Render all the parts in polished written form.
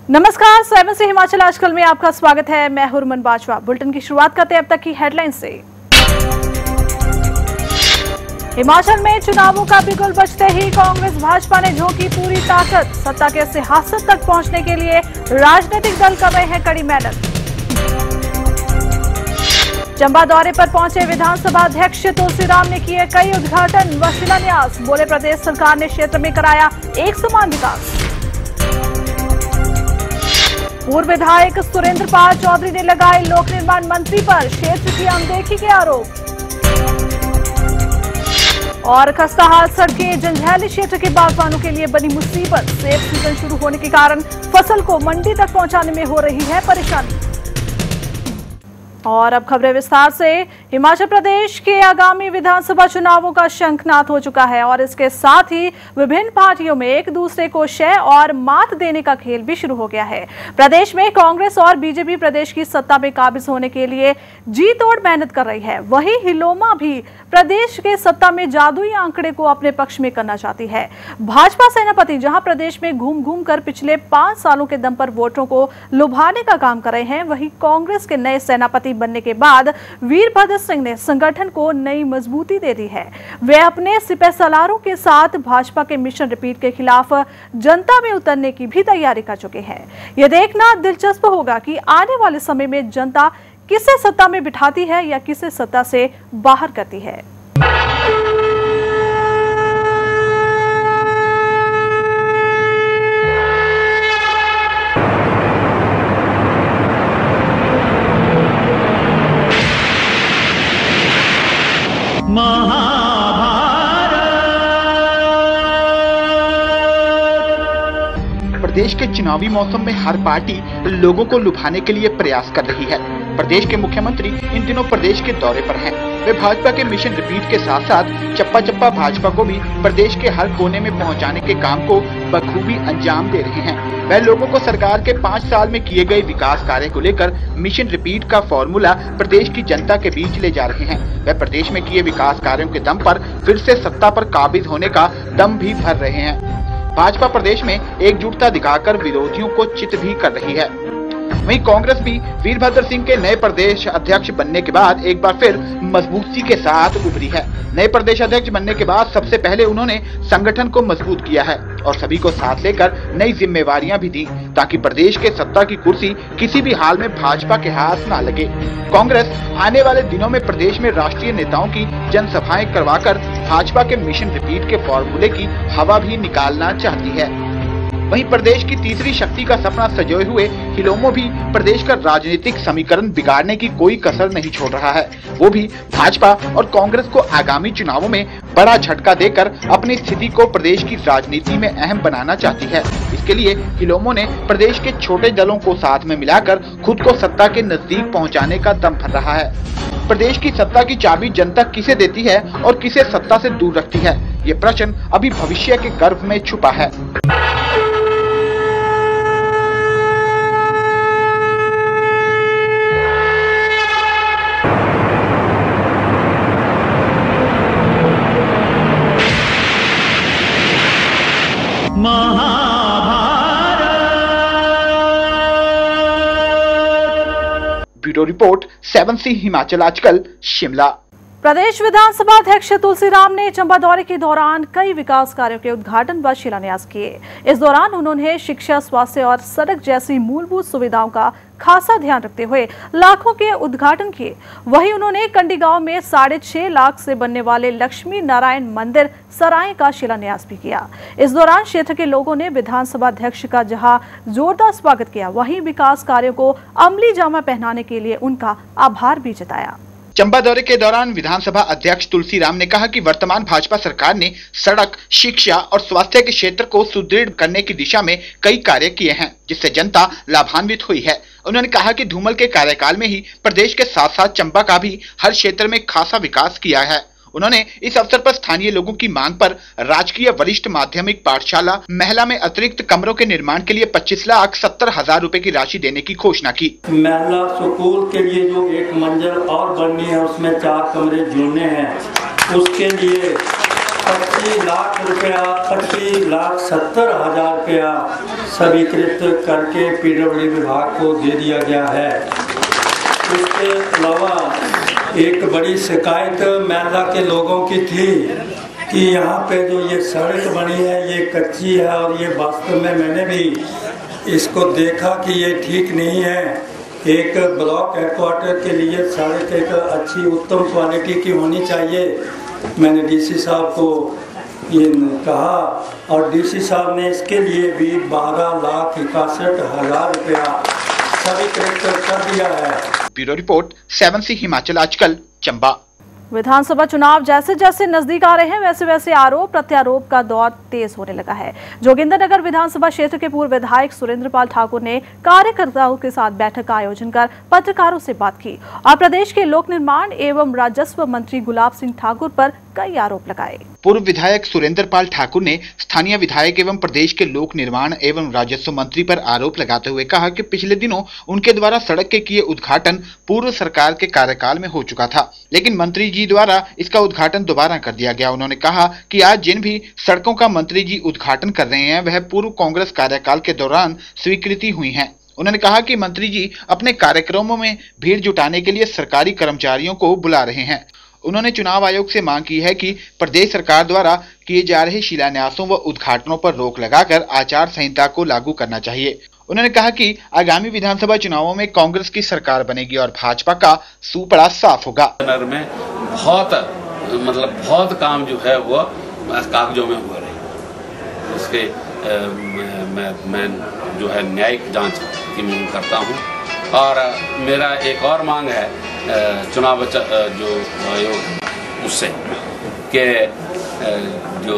नमस्कार, 7 से हिमाचल आजकल में आपका स्वागत है। मैं हुरमन बाजवा। बुलेटिन की शुरुआत करते हैं अब तक की हेडलाइन से। हिमाचल में चुनावों का बिगुल बजते ही कांग्रेस भाजपा ने झोंकी पूरी ताकत। सत्ता के सियासत तक पहुंचने के लिए राजनीतिक दल कर रहे हैं कड़ी मेहनत। चंबा दौरे पर पहुंचे विधानसभा अध्यक्ष तुलसीराम ने किए कई उद्घाटन व शिलान्यास। बोले, प्रदेश सरकार ने क्षेत्र में कराया एक समान विकास। पूर्व विधायक सुरेंद्र पाल चौधरी ने लगाए लोक निर्माण मंत्री पर क्षेत्र की अनदेखी के आरोप। और खस्ता हाल सड़कें जंजैली क्षेत्र के बागवानों के लिए बनी मुसीबत। सेब सीजन शुरू होने के कारण फसल को मंडी तक पहुंचाने में हो रही है परेशानी। और अब खबरें विस्तार से। हिमाचल प्रदेश के आगामी विधानसभा चुनावों का शंखनाद हो चुका है और इसके साथ ही विभिन्न पार्टियों में एक दूसरे को शय और मात देने का खेल भी शुरू हो गया है। प्रदेश में कांग्रेस और बीजेपी प्रदेश की सत्ता में काबिज होने के लिए जी तोड़ मेहनत कर रही है। वहीं हिलोमा भी प्रदेश के सत्ता में जादुई आंकड़े को अपने पक्ष में करना चाहती है। भाजपा सेनापति जहां प्रदेश में घूम घूम कर पिछले 5 सालों के दम पर वोटरों को लुभाने का काम कर रहे हैं, वहीं कांग्रेस के नए सेनापति बनने के बाद वीरभद्र सिंह ने संगठन को नई मजबूती दे दी है। वे अपने सिपहसालारों के साथ भाजपा के मिशन रिपीट के खिलाफ जनता में उतरने की भी तैयारी कर चुके हैं। यह देखना दिलचस्प होगा कि आने वाले समय में जनता किसे सत्ता में बिठाती है या किसे सत्ता से बाहर करती है। प्रदेश के चुनावी मौसम में हर पार्टी लोगों को लुभाने के लिए प्रयास कर रही है। प्रदेश के मुख्यमंत्री इन दिनों प्रदेश के दौरे पर हैं। वे भाजपा के मिशन रिपीट के साथ साथ चप्पा चप्पा भाजपा को भी प्रदेश के हर कोने में पहुंचाने के काम को बखूबी अंजाम दे रहे हैं। वह लोगों को सरकार के 5 साल में किए गए विकास कार्य को लेकर मिशन रिपीट का फॉर्मूला प्रदेश की जनता के बीच ले जा रहे हैं। वह प्रदेश में किए विकास कार्यों के दम पर फिर से सत्ता पर काबिज होने का दम भी भर रहे हैं। भाजपा प्रदेश में एकजुटता दिखाकर विरोधियों को चित भी कर रही है। वहीं कांग्रेस भी वीरभद्र सिंह के नए प्रदेश अध्यक्ष बनने के बाद एक बार फिर मजबूती के साथ उभरी है। नए प्रदेश अध्यक्ष बनने के बाद सबसे पहले उन्होंने संगठन को मजबूत किया है और सभी को साथ लेकर नई जिम्मेवारियां भी दी ताकि प्रदेश के सत्ता की कुर्सी किसी भी हाल में भाजपा के हाथ न लगे। कांग्रेस आने वाले दिनों में प्रदेश में राष्ट्रीय नेताओं की जनसभाएं करवाकर भाजपा के मिशन रिपीट के फॉर्मूले की हवा भी निकालना चाहती है। वहीं प्रदेश की तीसरी शक्ति का सपना सजोए हुए हिलोमो भी प्रदेश का राजनीतिक समीकरण बिगाड़ने की कोई कसर नहीं छोड़ रहा है। वो भी भाजपा और कांग्रेस को आगामी चुनावों में बड़ा झटका देकर अपनी स्थिति को प्रदेश की राजनीति में अहम बनाना चाहती है। इसके लिए हिलोमो ने प्रदेश के छोटे दलों को साथ में मिलाकर खुद को सत्ता के नजदीक पहुँचाने का दम भर रहा है। प्रदेश की सत्ता की चाबी जनता किसे देती है और किसे सत्ता से दूर रखती है, ये प्रश्न अभी भविष्य के गर्भ में छुपा है। ब्यूरो रिपोर्ट 7 सी हिमाचल आजकल शिमला। प्रदेश विधानसभा अध्यक्ष तुलसीराम ने चंबा दौरे के दौरान कई विकास कार्यों के उद्घाटन व शिलान्यास किए। इस दौरान उन्होंने शिक्षा, स्वास्थ्य और सड़क जैसी मूलभूत सुविधाओं का खासा ध्यान रखते हुए लाखों के उद्घाटन किए। वहीं उन्होंने कंडी गांव में 6.5 लाख से बनने वाले लक्ष्मी नारायण मंदिर सराय का शिलान्यास भी किया। इस दौरान क्षेत्र के लोगों ने विधानसभा अध्यक्ष का जहां जोरदार स्वागत किया, वहीं विकास कार्यों को अमली जामा पहनाने के लिए उनका आभार भी जताया। चंबा दौरे के दौरान विधानसभा अध्यक्ष तुलसीराम ने कहा कि वर्तमान भाजपा सरकार ने सड़क, शिक्षा और स्वास्थ्य के क्षेत्र को सुदृढ़ करने की दिशा में कई कार्य किए हैं, जिससे जनता लाभान्वित हुई है। उन्होंने कहा कि धूमल के कार्यकाल में ही प्रदेश के साथ साथ चंबा का भी हर क्षेत्र में खासा विकास किया है। उन्होंने इस अवसर पर स्थानीय लोगों की मांग पर राजकीय वरिष्ठ माध्यमिक पाठशाला महिला में अतिरिक्त कमरों के निर्माण के लिए 25,70,000 रुपए की राशि देने की घोषणा की। महिला स्कूल के लिए जो एक मंजिल और बननी है, उसमें 4 कमरे जुड़ने हैं, उसके लिए 25 लाख रुपया 25,70,000 रुपया स्वीकृत करके पीडब्ल्यूडी विभाग को दे दिया गया है। इसके अलावा एक बड़ी शिकायत मैदा के लोगों की थी कि यहाँ पे जो ये सड़क बनी है ये कच्ची है, और ये वास्तव में मैंने भी इसको देखा कि ये ठीक नहीं है। एक ब्लॉक हेडक्वार्टर के लिए सड़क एक अच्छी उत्तम क्वालिटी की होनी चाहिए। मैंने डीसी साहब को ये कहा और डीसी साहब ने इसके लिए भी 12,61,000 रुपया स्वीकृत कर दिया है। ब्यूरो रिपोर्ट 7C हिमाचल आजकल चंबा। विधानसभा चुनाव जैसे जैसे नजदीक आ रहे हैं वैसे वैसे आरोप प्रत्यारोप का दौर तेज होने लगा है। जोगिंदरनगर विधानसभा क्षेत्र के पूर्व विधायक सुरेंद्र पाल ठाकुर ने कार्यकर्ताओं के साथ बैठक का आयोजन कर पत्रकारों से बात की और प्रदेश के लोक निर्माण एवं राजस्व मंत्री गुलाब सिंह ठाकुर पर कई आरोप लगाए। पूर्व विधायक सुरेंद्र पाल ठाकुर ने स्थानीय विधायक एवं प्रदेश के लोक निर्माण एवं राजस्व मंत्री पर आरोप लगाते हुए कहा कि पिछले दिनों उनके द्वारा सड़क के किए उद्घाटन पूर्व सरकार के कार्यकाल में हो चुका था, लेकिन मंत्री जी द्वारा इसका उद्घाटन दोबारा कर दिया गया। उन्होंने कहा कि आज जिन भी सड़कों का मंत्री जी उद्घाटन कर रहे हैं वह पूर्व कांग्रेस कार्यकाल के दौरान स्वीकृति हुई है। उन्होंने कहा कि मंत्री जी अपने कार्यक्रमों में भीड़ जुटाने के लिए सरकारी कर्मचारियों को बुला रहे हैं। उन्होंने चुनाव आयोग से मांग की है कि प्रदेश सरकार द्वारा किए जा रहे शिलान्यासों व उद्घाटनों पर रोक लगाकर आचार संहिता को लागू करना चाहिए। उन्होंने कहा कि आगामी विधानसभा चुनावों में कांग्रेस की सरकार बनेगी और भाजपा का सुपड़ा साफ होगा। में बहुत काम जो है वो कागजों में हुआ रही, उसके मैं जो है न्यायिक जांच की मांग करता हूँ। और मेरा एक और मांग है चुनाव जो आयोग उससे कि जो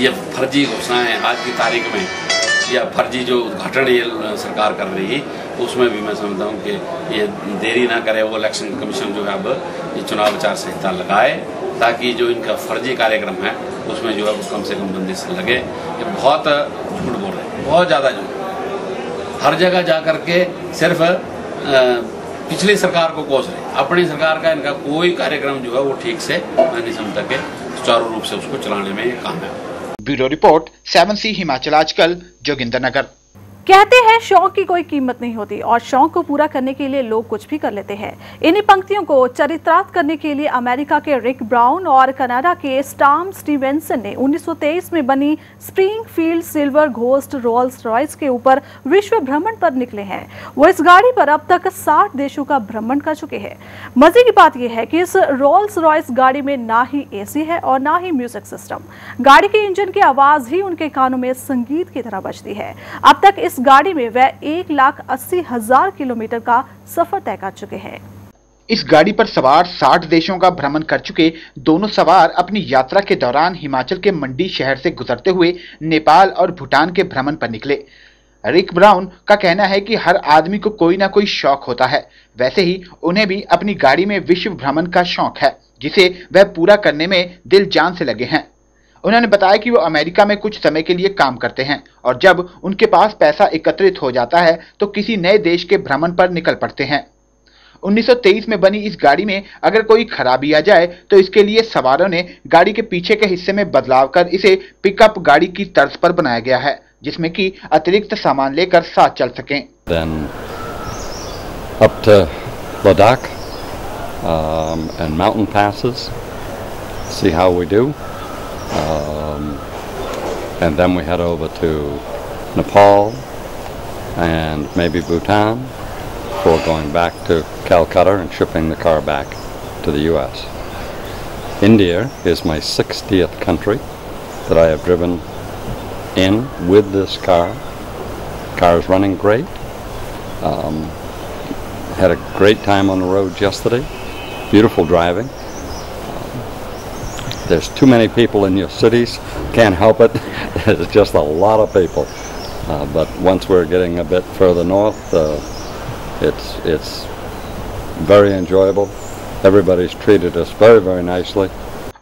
ये फर्जी घोषणाएं आज की तारीख में या फर्जी जो उद्घाटन ये सरकार कर रही है उसमें भी मैं समझता हूँ कि ये देरी ना करे, वो इलेक्शन कमीशन जो है अब ये चुनाव आचार संहिता लगाए ताकि जो इनका फर्जी कार्यक्रम है उसमें जो है वो कम से कम बंदिश लगे। ये बहुत झूठ बोल रहे हैं, बहुत ज़्यादा झूठ, हर जगह जा कर के सिर्फ पिछली सरकार को कोस रहे, अपनी सरकार का इनका कोई कार्यक्रम जो है वो ठीक से मैं नहीं समझता कि सुचारू रूप से उसको चलाने में ये काम है। ब्यूरो रिपोर्ट 7C हिमाचल आजकल जोगिंदरनगर। कहते हैं शौक की कोई कीमत नहीं होती और शौक को पूरा करने के लिए लोग कुछ भी कर लेते हैं। इन्हीं पंक्तियों को चरित्रार्थ करने के लिए अमेरिका के रिक ब्राउन और कनाडा के स्टॉर्म स्टीवेंसन ने 1923 में बनी Springfield silver ghost Rolls Royce के ऊपर विश्व भ्रमण पर निकले हैं। वो इस गाड़ी पर अब तक 60 देशों का भ्रमण कर चुके हैं। मजे की बात यह है कि इस रोल्स रॉयस गाड़ी में ना ही एसी है और ना ही म्यूजिक सिस्टम। गाड़ी के इंजन की आवाज ही उनके कानों में संगीत की तरह बजती है। अब तक इस गाड़ी में वह 1,80,000 किलोमीटर का सफर तय कर चुके हैं। इस गाड़ी पर सवार 60 देशों का भ्रमण कर चुके दोनों सवार अपनी यात्रा के दौरान हिमाचल के मंडी शहर से गुजरते हुए नेपाल और भूटान के भ्रमण पर निकले। रिक ब्राउन का कहना है कि हर आदमी को कोई ना कोई शौक होता है, वैसे ही उन्हें भी अपनी गाड़ी में विश्व भ्रमण का शौक है जिसे वह पूरा करने में दिल जान से लगे हैं। उन्होंने बताया कि वो अमेरिका में कुछ समय के लिए काम करते हैं और जब उनके पास पैसा एकत्रित हो जाता है तो किसी नए देश के भ्रमण पर निकल पड़ते हैं। 1923 में बनी इस गाड़ी में अगर कोई खराबी आ जाए तो इसके लिए सवारों ने गाड़ी के पीछे के हिस्से में बदलाव कर इसे पिकअप गाड़ी की तर्ज पर बनाया गया है जिसमें कि अतिरिक्त सामान लेकर साथ चल सकें। Then up to Ladakh and mountain passes, see how we do. And then we head over to Nepal and maybe Bhutan before going back to Calcutta and shipping the car back to the US. India is my 60th country that I have driven in with this car. Car is running great. Had a great time on the road yesterday. Beautiful driving. There's too many people in your cities, can't help it. There's just a lot of people. But once we're getting a bit further north, it's very enjoyable. Everybody's treated us very, very nicely.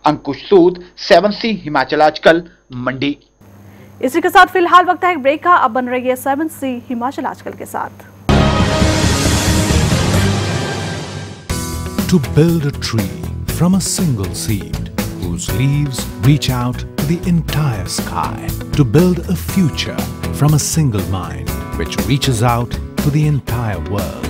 Ankush Sood 7C Himachal आजकल मंडी। इसी के साथ फिलहाल वक्त है एक break का। अब बन रही है 7C हिमाचल आजकल के साथ। To build a tree from a single seed whose leaves reach out to the entire sky to build a future from a single mind which reaches out to the entire world.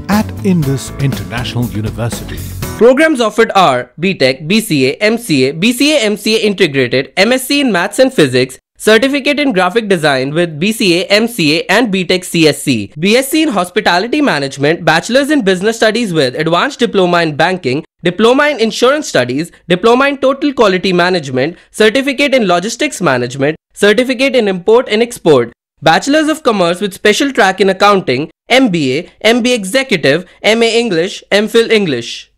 At Indus International University, programs offered are BTech, BCA, MCA, BCA MCA Integrated, MSc in Maths and Physics, Certificate in Graphic Design with BCA, MCA and BTech CSC, BSc in Hospitality Management, Bachelor's in Business Studies with Advanced Diploma in Banking, Diploma in Insurance Studies, Diploma in Total Quality Management, Certificate in Logistics Management, Certificate in Import and Export, Bachelor's of Commerce with Special Track in Accounting, MBA, MBA Executive, MA English, MPhil English.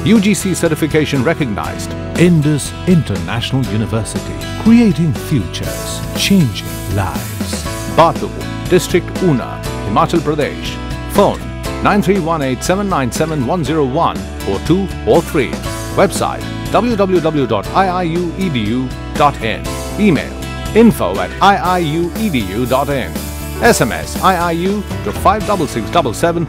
UGC certification recognized. Indus International University, creating futures, changing lives. Batu, District Una, Himachal Pradesh. Phone 9318797101 or 2 or 3. Website www.iiuedu.in. Email info@iiuedu.in. SMS IIU to 56677